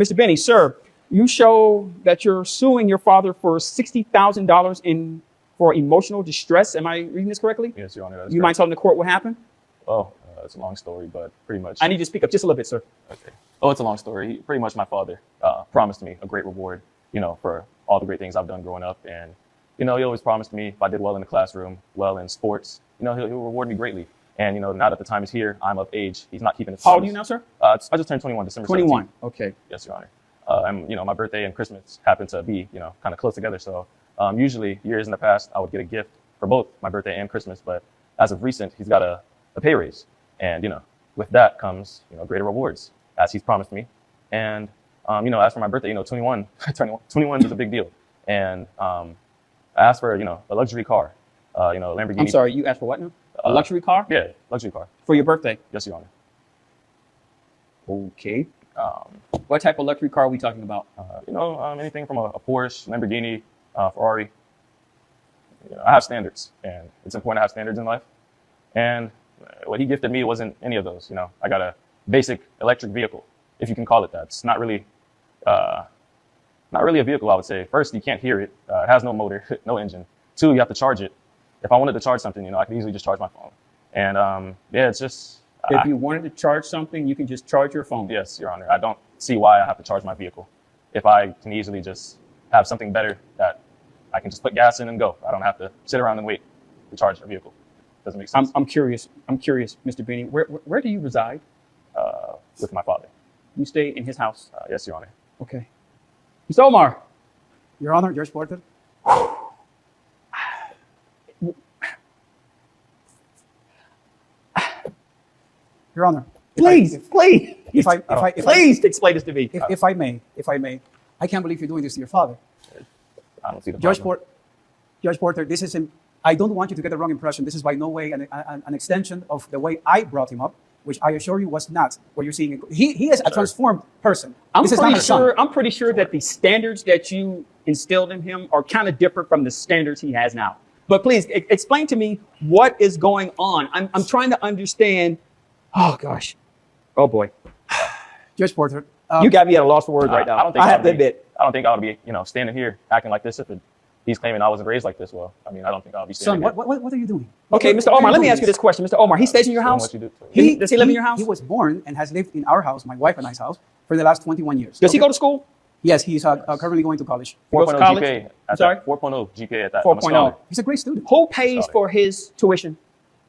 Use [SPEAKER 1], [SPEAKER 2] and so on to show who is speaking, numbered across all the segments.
[SPEAKER 1] Mr. Benny, sir, you show that you're suing your father for $60,000 for emotional distress. Am I reading this correctly?
[SPEAKER 2] Yes, Your Honor. That is
[SPEAKER 1] You
[SPEAKER 2] correct.
[SPEAKER 1] mind telling the court what happened?
[SPEAKER 2] Well, it's a long story, but pretty much.
[SPEAKER 1] I need you to speak up just a little bit, sir.
[SPEAKER 2] Okay. Oh, it's a long story. Pretty much my father promised me a great reward, for all the great things I've done growing up. And, he always promised me if I did well in the classroom, well in sports, he'll reward me greatly. And, now that the time is here, I'm of age. He's not keeping his
[SPEAKER 1] How old are
[SPEAKER 2] promise.
[SPEAKER 1] you now, sir?
[SPEAKER 2] I just turned 21 December
[SPEAKER 1] 21.
[SPEAKER 2] 17th.
[SPEAKER 1] Okay.
[SPEAKER 2] Yes, Your Honor. And, my birthday and Christmas happen to be, kind of close together. So usually years in the past, I would get a gift for both my birthday and Christmas. But as of recent, he's got a pay raise. And, with that comes, greater rewards, as he's promised me. And, as for my birthday, 21, 21 is a big deal. And I asked for, a luxury car, Lamborghini.
[SPEAKER 1] I'm sorry, you asked for what now? A luxury car?
[SPEAKER 2] Yeah, luxury car.
[SPEAKER 1] For your birthday?
[SPEAKER 2] Yes, Your Honor.
[SPEAKER 1] Okay. What type of luxury car are we talking about?
[SPEAKER 2] Anything from a Porsche, Lamborghini, Ferrari. I have standards, and it's important to have standards in life. And what he gifted me wasn't any of those. I got a basic electric vehicle, if you can call it that. It's not really a vehicle, I would say. First, you can't hear it. It has no motor, no engine. Two, you have to charge it. If I wanted to charge something, I could easily just charge my phone. And it's just.
[SPEAKER 1] If you wanted to charge something, you can just charge your phone.
[SPEAKER 2] Yes, Your Honor. I don't see why I have to charge my vehicle. If I can easily just have something better that I can just put gas in and go. I don't have to sit around and wait to charge a vehicle. Doesn't make sense.
[SPEAKER 1] I'm curious, Mr. Benny. Where do you reside?
[SPEAKER 2] With my father.
[SPEAKER 1] You stay in his house.
[SPEAKER 2] Yes, Your Honor.
[SPEAKER 1] Okay. Mr. Omar.
[SPEAKER 3] Your Honor, Judge Porter. Your Honor.
[SPEAKER 1] Please.
[SPEAKER 3] If
[SPEAKER 1] Please explain this to me.
[SPEAKER 3] I may, I can't believe you're doing this to your father.
[SPEAKER 2] I don't see the
[SPEAKER 3] Judge
[SPEAKER 2] problem.
[SPEAKER 3] Porter, this is I don't want you to get the wrong impression. This is by no way an extension of the way I brought him up, which I assure you was not what you're seeing. He is a transformed person. This is not my son.
[SPEAKER 1] I'm pretty sure that the standards that you instilled in him are kind of different from the standards he has now. But please explain to me what is going on. I'm trying to understand. Oh gosh. Oh boy.
[SPEAKER 3] Judge Porter.
[SPEAKER 1] You got me at a loss for words right now. I have to admit.
[SPEAKER 2] I don't think I would be, standing here acting like this if he's claiming I wasn't raised like this. Well, I don't think I'll be standing
[SPEAKER 3] Son,
[SPEAKER 2] here.
[SPEAKER 3] what are you doing?
[SPEAKER 1] Okay, Mr. Omar, let me ask you this question. Mr. Omar, he stays in your house?
[SPEAKER 2] What you do?
[SPEAKER 1] Does he live in your house?
[SPEAKER 3] He was born and has lived in our house, my wife and I's house, for the last 21 years.
[SPEAKER 1] Does he go to school?
[SPEAKER 3] Yes, he's currently going to college.
[SPEAKER 1] He goes to
[SPEAKER 2] 4.0
[SPEAKER 1] college?
[SPEAKER 2] GPA.
[SPEAKER 1] I'm sorry?
[SPEAKER 2] 4.0 GPA at that.
[SPEAKER 1] 4.0.
[SPEAKER 3] He's a great student.
[SPEAKER 1] Who pays for his tuition?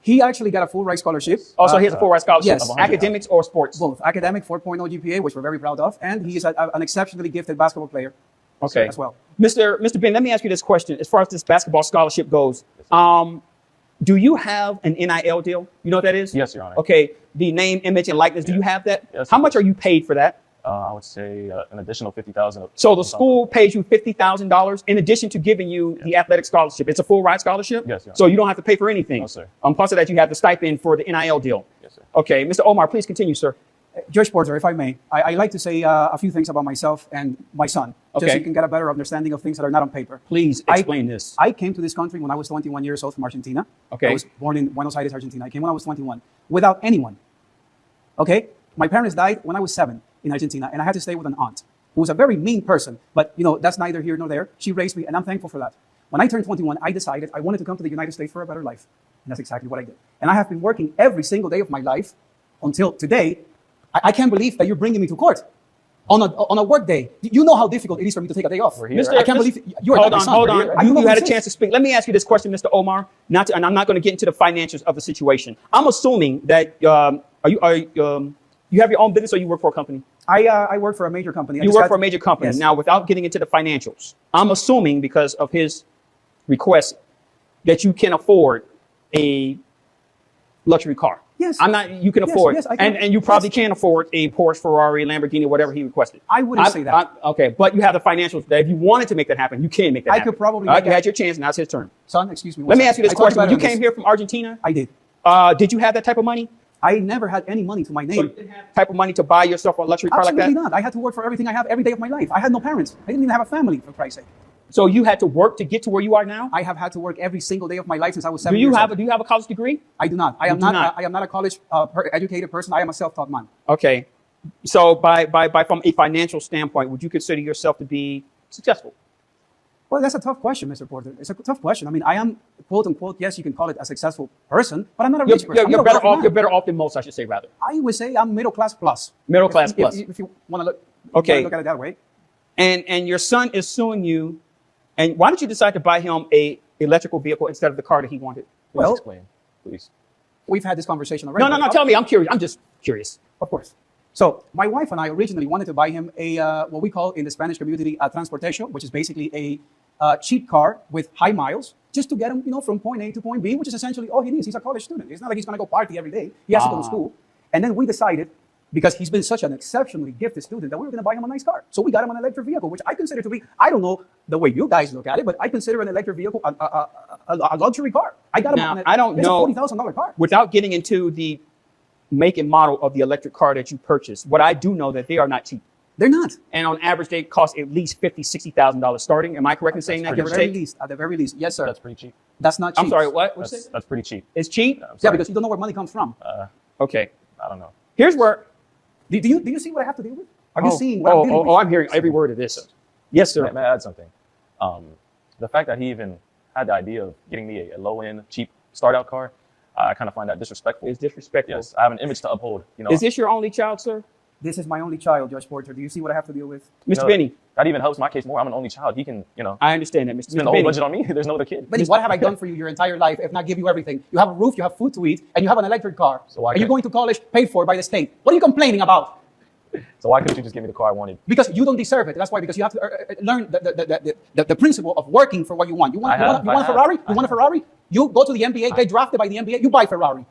[SPEAKER 3] He actually got a full ride scholarship.
[SPEAKER 1] Also, he has a full ride scholarship.
[SPEAKER 3] Yes.
[SPEAKER 1] Of 100. Academics or sports?
[SPEAKER 3] Both. Academic 4.0 GPA, which we're very proud of, and he is an exceptionally gifted basketball player.
[SPEAKER 1] Okay.
[SPEAKER 3] As well.
[SPEAKER 1] Mr. Ben, let me ask you this question. As far as this basketball scholarship goes, do you have an NIL deal? You know what that is?
[SPEAKER 2] Yes, Your Honor.
[SPEAKER 1] Okay. The name, image, and likeness. Do you have that?
[SPEAKER 2] Yes,
[SPEAKER 1] How much are you paid for that?
[SPEAKER 2] I would say an additional $50,000.
[SPEAKER 1] So the school pays you $50,000 in addition to giving you the athletic scholarship. It's a full ride scholarship?
[SPEAKER 2] Yes, Your Honor.
[SPEAKER 1] So you don't have to pay for anything?
[SPEAKER 2] No, sir.
[SPEAKER 1] Plus of that, you have the stipend for the NIL deal?
[SPEAKER 2] Yes, sir.
[SPEAKER 1] Okay. Mr. Omar, please continue, sir.
[SPEAKER 3] Judge Porter, if I may, I like to say a few things about myself and my son, just so
[SPEAKER 1] Okay.
[SPEAKER 3] you can get a better understanding of things that are not on paper.
[SPEAKER 1] Please explain this.
[SPEAKER 3] I came to this country when I was 21 years old from Argentina.
[SPEAKER 1] Okay.
[SPEAKER 3] I was born in Buenos Aires, Argentina. I came when I was 21 without anyone. Okay? My parents died when I was 7 in Argentina, and I had to stay with an aunt who was a very mean person, but that's neither here nor there. She raised me, and I'm thankful for that. When I turned 21, I decided I wanted to come to the United States for a better life. And that's exactly what I did. And I have been working every single day of my life until today. I can't believe that you're bringing me to court on a work day. You know how difficult it is for me to take a day off.
[SPEAKER 2] We're here.
[SPEAKER 3] I can't believe you're
[SPEAKER 1] Hold
[SPEAKER 3] not my
[SPEAKER 1] on,
[SPEAKER 3] son.
[SPEAKER 1] hold
[SPEAKER 3] I
[SPEAKER 1] on.
[SPEAKER 3] don't know
[SPEAKER 1] You
[SPEAKER 3] who
[SPEAKER 1] had a
[SPEAKER 3] this
[SPEAKER 1] chance
[SPEAKER 3] is.
[SPEAKER 1] to speak. Let me ask you this question, Mr. Omar. And I'm not going to get into the financials of the situation. I'm assuming that you have your own business or you work for a company?
[SPEAKER 3] I work for a major company.
[SPEAKER 1] You work for a major company.
[SPEAKER 3] Yes.
[SPEAKER 1] Now, without getting into the financials, I'm assuming because of his request that you can afford a luxury car.
[SPEAKER 3] Yes.
[SPEAKER 1] You can afford,
[SPEAKER 3] yes, I can.
[SPEAKER 1] and you probably can afford a Porsche, Ferrari, Lamborghini, whatever he requested.
[SPEAKER 3] I wouldn't say that.
[SPEAKER 1] Okay, but you have the financials that if you wanted to make that happen, you can make that happen.
[SPEAKER 3] I could probably
[SPEAKER 1] All right,
[SPEAKER 3] make
[SPEAKER 1] you
[SPEAKER 3] that-
[SPEAKER 1] had your chance, now it's his turn.
[SPEAKER 3] Son, excuse me.
[SPEAKER 1] Let me ask you this question. When you came
[SPEAKER 3] here.
[SPEAKER 1] here from Argentina,
[SPEAKER 3] I did.
[SPEAKER 1] did you have that type of money?
[SPEAKER 3] I never had any money to my
[SPEAKER 1] So you
[SPEAKER 3] name.
[SPEAKER 1] didn't have the type of money to buy yourself a luxury car like
[SPEAKER 3] Absolutely
[SPEAKER 1] that?
[SPEAKER 3] not. I had to work for everything I have every day of my life. I had no parents. I didn't even have a family, for Christ's sake.
[SPEAKER 1] So you had to work to get to where you are now?
[SPEAKER 3] I have had to work every single day of my life since I was 7
[SPEAKER 1] Do you
[SPEAKER 3] years
[SPEAKER 1] have
[SPEAKER 3] old.
[SPEAKER 1] do you have a college degree?
[SPEAKER 3] I do not. I am
[SPEAKER 1] do not.
[SPEAKER 3] I am not a college educated person. I am a self-taught man.
[SPEAKER 1] Okay. So by from a financial standpoint, would you consider yourself to be successful?
[SPEAKER 3] Well, that's a tough question, Mr. Porter. It's a tough question. I mean, I am, quote unquote, yes, you can call it a successful person, but I'm not a rich person. I'm
[SPEAKER 1] You're
[SPEAKER 3] not a
[SPEAKER 1] better
[SPEAKER 3] wealthy
[SPEAKER 1] off.
[SPEAKER 3] man.
[SPEAKER 1] You're better off than most, I should say, rather.
[SPEAKER 3] I would say I'm middle class plus.
[SPEAKER 1] Middle class
[SPEAKER 3] If-
[SPEAKER 1] plus.
[SPEAKER 3] If you want to look,
[SPEAKER 1] Okay.
[SPEAKER 3] look at it that way.
[SPEAKER 1] And your son is suing you. And why did you decide to buy him a electrical vehicle instead of the car that he wanted?
[SPEAKER 2] Please
[SPEAKER 3] Well-
[SPEAKER 2] explain, please.
[SPEAKER 3] We've had this conversation already.
[SPEAKER 1] No. Tell me. I'm curious. I'm just curious.
[SPEAKER 3] Of course. So my wife and I originally wanted to buy him a what we call in the Spanish community a transportation, which is basically a cheap car with high miles, just to get him, from point A to point B, which is essentially all he needs. He's a college student. It's not like he's going to go party every day. He has to go to school. And then we decided, because he's been such an exceptionally gifted student, that we were going to buy him a nice car. So we got him an electric vehicle, which I consider to be, I don't know the way you guys look at it, but I consider an electric vehicle a luxury car. I got him
[SPEAKER 1] Now,
[SPEAKER 3] on it.
[SPEAKER 1] I don't
[SPEAKER 3] It's
[SPEAKER 1] know-
[SPEAKER 3] a $40,000 car.
[SPEAKER 1] Without getting into the make and model of the electric car that you purchased, what I do know that they are not cheap.
[SPEAKER 3] They're not.
[SPEAKER 1] And on average, they cost at least $50,000-$60,000 starting. Am I correct in saying that?
[SPEAKER 3] At
[SPEAKER 1] Give
[SPEAKER 3] the
[SPEAKER 1] or
[SPEAKER 3] very
[SPEAKER 1] take.
[SPEAKER 3] least. At the very least. Yes, sir.
[SPEAKER 2] That's pretty cheap.
[SPEAKER 3] That's not cheap.
[SPEAKER 1] I'm sorry. What? What'd you say?
[SPEAKER 2] That's pretty cheap.
[SPEAKER 1] It's cheap.
[SPEAKER 2] I'm
[SPEAKER 3] Yeah,
[SPEAKER 2] sorry.
[SPEAKER 3] because you don't know where money comes from.
[SPEAKER 1] Okay.
[SPEAKER 2] I don't know.
[SPEAKER 1] Here's where.
[SPEAKER 3] Do you see what I have to deal with? Are you seeing what I'm dealing with?
[SPEAKER 1] I'm hearing every word of this. Yes, sir.
[SPEAKER 2] May I add something? The fact that he even had the idea of getting me a low-end, cheap start-out car, I kind of find that disrespectful.
[SPEAKER 1] It's disrespectful.
[SPEAKER 2] Yes, I have an image to uphold.
[SPEAKER 1] Is this your only child, sir?
[SPEAKER 3] This is my only child, Judge Porter. Do you see what I have to deal with?
[SPEAKER 1] Mr. Benny,
[SPEAKER 2] That even helps my case more. I'm an only child. He can,
[SPEAKER 1] I understand that. Mr.
[SPEAKER 2] spend the whole
[SPEAKER 1] Benny.
[SPEAKER 2] budget on me. There's no other kid.
[SPEAKER 3] Benny, what have I done for you your entire life if not give you everything? You have a roof, you have food to eat, and you have an electric car.
[SPEAKER 2] So why
[SPEAKER 3] and you're
[SPEAKER 2] can't-
[SPEAKER 3] going to college paid for by the state. What are you complaining about?
[SPEAKER 2] So why couldn't you just give me the car I wanted?
[SPEAKER 3] Because you don't deserve it. That's why. Because you have to learn the principle of working for what you want. You want,
[SPEAKER 2] I have.
[SPEAKER 3] you want a Ferrari? You want a Ferrari? You go to the NBA, get drafted by the NBA, you buy Ferrari.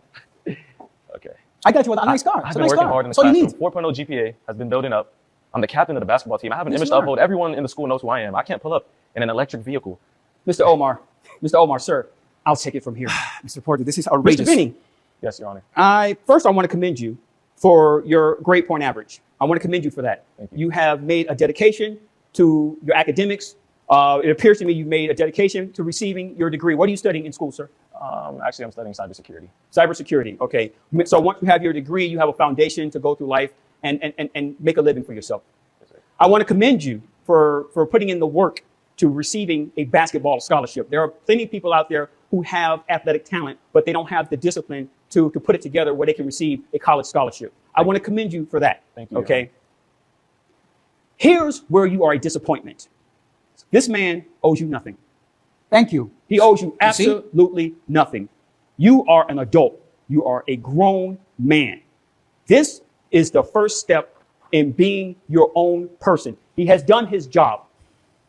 [SPEAKER 2] Okay.
[SPEAKER 3] I got you a nice car.
[SPEAKER 2] I've
[SPEAKER 3] It's a
[SPEAKER 2] been
[SPEAKER 3] nice
[SPEAKER 2] working
[SPEAKER 3] car.
[SPEAKER 2] hard in the
[SPEAKER 3] That's all you
[SPEAKER 2] classroom.
[SPEAKER 3] need.
[SPEAKER 2] 4.0 GPA has been building up. I'm the captain of the basketball team. I have an
[SPEAKER 3] Yes,
[SPEAKER 2] image
[SPEAKER 3] you
[SPEAKER 2] to
[SPEAKER 3] are.
[SPEAKER 2] uphold. Everyone in the school knows who I am. I can't pull up in an electric vehicle.
[SPEAKER 1] Mr. Omar, sir, I'll take it from here.
[SPEAKER 3] Mr. Porter, this is
[SPEAKER 1] Mr.
[SPEAKER 3] outrageous.
[SPEAKER 1] Benny,
[SPEAKER 2] Yes, Your Honor.
[SPEAKER 1] I want to commend you for your grade point average. I want to commend you for that.
[SPEAKER 2] Thank you.
[SPEAKER 1] You have made a dedication to your academics. It appears to me you've made a dedication to receiving your degree. What are you studying in school, sir?
[SPEAKER 2] Actually, I'm studying cybersecurity.
[SPEAKER 1] Cybersecurity. Okay. So once you have your degree, you have a foundation to go through life and make a living for yourself.
[SPEAKER 2] Yes, sir.
[SPEAKER 1] I want to commend you for putting in the work to receiving a basketball scholarship. There are plenty of people out there who have athletic talent, but they don't have the discipline to put it together where they can receive a college scholarship. I want to commend you for that.
[SPEAKER 2] Thank you.
[SPEAKER 1] Okay. Here's where you are a disappointment. This man owes you nothing.
[SPEAKER 3] Thank you.
[SPEAKER 1] He owes you
[SPEAKER 3] You see?
[SPEAKER 1] absolutely nothing. You are an adult. You are a grown man. This is the first step in being your own person. He has done his job.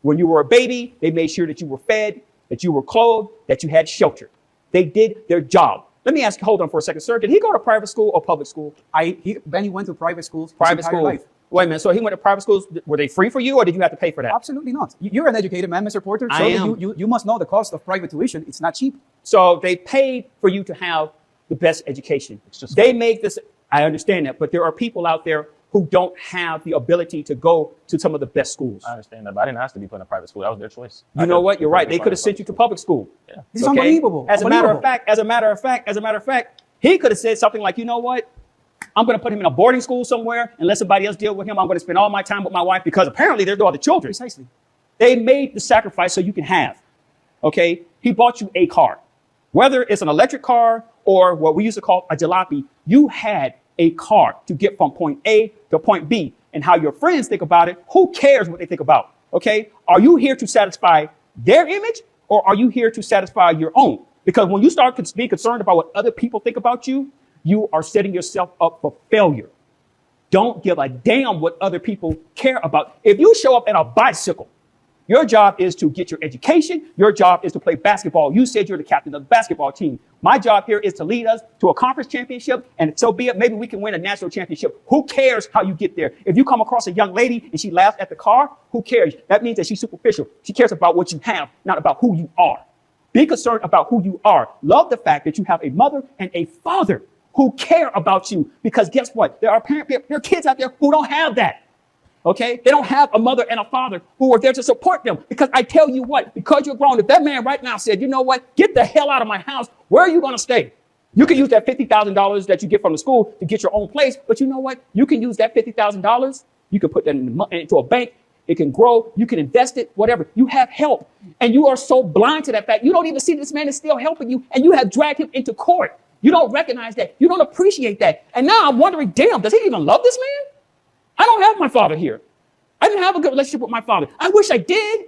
[SPEAKER 1] When you were a baby, they made sure that you were fed, that you were clothed, that you had shelter. They did their job. Let me ask you, hold on for a second, sir. Did he go to private school or public school?
[SPEAKER 3] Benny went to private schools. his
[SPEAKER 1] Private
[SPEAKER 3] entire
[SPEAKER 1] school.
[SPEAKER 3] life.
[SPEAKER 1] Wait a minute. So he went to private schools. Were they free for you or did you have to pay for that?
[SPEAKER 3] Absolutely not. You're an educated man, Mr. Porter. So
[SPEAKER 1] I am.
[SPEAKER 3] You must know the cost of private tuition. It's not cheap.
[SPEAKER 1] So they paid for you to have the best education.
[SPEAKER 2] just-
[SPEAKER 1] They make this, I understand that, but there are people out there who don't have the ability to go to some of the best schools.
[SPEAKER 2] I understand that, but I didn't ask to be put in a private school. That was their choice.
[SPEAKER 1] You know what? You're right. They could have sent you to public school.
[SPEAKER 2] Yeah.
[SPEAKER 3] This is unbelievable.
[SPEAKER 1] As a matter of
[SPEAKER 3] Unbelievable.
[SPEAKER 1] fact, he could have said something like, you know what? I'm going to put him in a boarding school somewhere and let somebody else deal with him. I'm going to spend all my time with my wife because apparently there's no other children.
[SPEAKER 3] Precisely.
[SPEAKER 1] They made the sacrifice so you can have. Okay? He bought you a car. Whether it's an electric car or what we used to call a jalopy, you had a car to get from point A to point B. And how your friends think about it, who cares what they think about? Okay? Are you here to satisfy their image or are you here to satisfy your own? Because when you start to be concerned about what other people think about you, you are setting yourself up for failure. Don't give a damn what other people care about. If you show up in a bicycle, your job is to get your education. Your job is to play basketball. You said you're the captain of the basketball team. My job here is to lead us to a conference championship, and so be it. Maybe we can win a national championship. Who cares how you get there? If you come across a young lady and she laughs at the car, who cares? That means that she's superficial. She cares about what you have, not about who you are. Be concerned about who you are. Love the fact that you have a mother and a father who care about you, because guess what? There are kids out there who don't have that. Okay? They don't have a mother and a father who are there to support them. Because I tell you what, because you're grown, if that man right now said, you know what, get the hell out of my house, where are you going to stay? You can use that $50,000 that you get from the school to get your own place. But you know what? You can use that $50,000. You can put that into a bank. It can grow. You can invest it, whatever. You have help. And you are so blind to that fact. You don't even see this man is still helping you. And you have dragged him into court. You don't recognize that. You don't appreciate that. And now I'm wondering, damn, does he even love this man? I don't have my father here. I didn't have a good relationship with my father. I wish I did.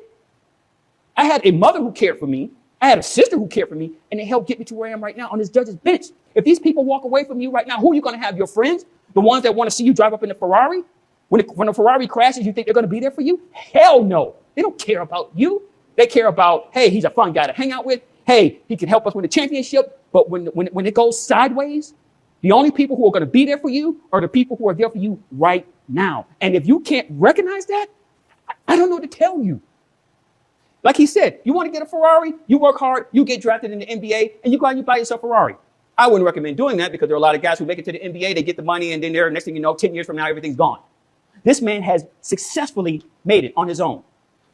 [SPEAKER 1] I had a mother who cared for me. I had a sister who cared for me, and they helped get me to where I am right now on this judge's bench. If these people walk away from you right now, who are you going to have? Your friends? The ones that want to see you drive up in a Ferrari? When a Ferrari crashes, you think they're going to be there for you? Hell no. They don't care about you. They care about, hey, he's a fun guy to hang out with. Hey, he can help us win the championship. But when it goes sideways, the only people who are going to be there for you are the people who are there for you right now. And if you can't recognize that, I don't know what to tell you. Like he said, you want to get a Ferrari, you work hard, you get drafted in the NBA, and you go out and you buy yourself a Ferrari. I wouldn't recommend doing that because there are a lot of guys who make it to the NBA, they get the money, and then next thing you know, 10 years from now, everything's gone. This man has successfully made it on his own.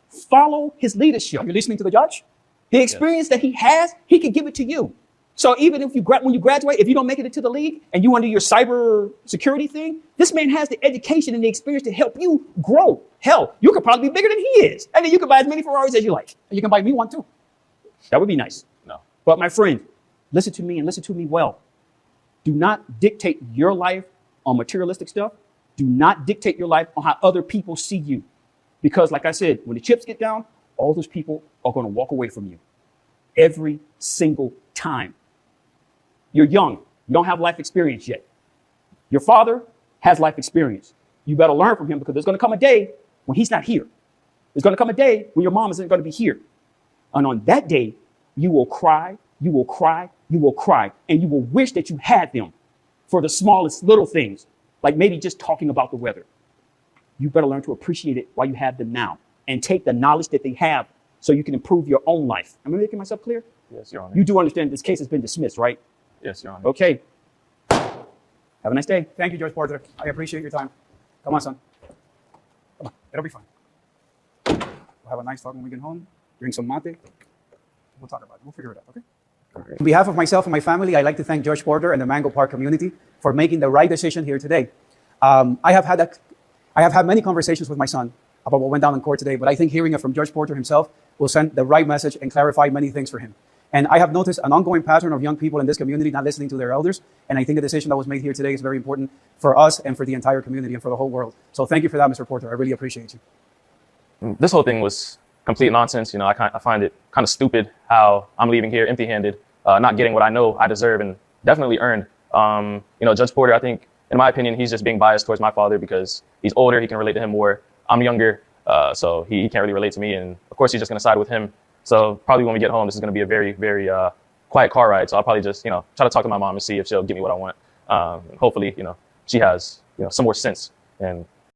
[SPEAKER 1] Follow his leadership.
[SPEAKER 3] Are you listening to the judge?
[SPEAKER 1] The experience that he has, he can give it to you. So even if when you graduate, if you don't make it into the league and you want to do your cyber security thing, this man has the education and the experience to help you grow. Hell, you could probably be bigger than he is. And then you can buy as many Ferraris as you like.
[SPEAKER 3] And you can buy me one too.
[SPEAKER 1] That would be nice.
[SPEAKER 2] No.
[SPEAKER 1] But my friend, listen to me and listen to me well. Do not dictate your life on materialistic stuff. Do not dictate your life on how other people see you. Because like I said, when the chips get down, all those people are going to walk away from you. Every single time. You're young. You don't have life experience yet. Your father has life experience. You better learn from him because there's going to come a day when he's not here. There's going to come a day when your mom isn't going to be here. And on that day, you will cry, you will cry, you will cry, and you will wish that you had them for the smallest little things, like maybe just talking about the weather. You better learn to appreciate it while you have them now and take the knowledge that they have so you can improve your own life. Am I making myself clear?
[SPEAKER 2] Yes, Your Honor.
[SPEAKER 1] You do understand this case has been dismissed, right?
[SPEAKER 2] Yes, Your Honor.
[SPEAKER 1] Okay. Have a nice day.
[SPEAKER 3] Thank you, Judge Porter. I appreciate your time. Come on, son. Come on. It'll be fine. We'll have a nice talk when we get home. Drink some mate. We'll talk about it. We'll figure it out, okay? On behalf of myself and my family, I'd like to thank Judge Porter and the Mango Park community for making the right decision here today. I have had many conversations with my son about what went down in court today, but I think hearing it from Judge Porter himself will send the right message and clarify many things for him. And I have noticed an ongoing pattern of young people in this community not listening to their elders. And I think the decision that was made here today is very important for us and for the entire community and for the whole world. So thank you for that, Mr. Porter. I really appreciate you.
[SPEAKER 2] This whole thing was complete nonsense. You know, I find it kind of stupid how I'm leaving here empty-handed, not getting what I know I deserve and definitely earned. You know, Judge Porter, I think, in my opinion, he's just being biased towards my father because he's older. He can relate to him more. I'm younger, so he can't really relate to me. And of course, he's just going to side with him. So probably when we get home, this is going to be a very, very quiet car ride. So I'll probably just, you know, try to talk to my mom and see if she'll give me what I want. Hopefully, you know, she has, you know, some more sense and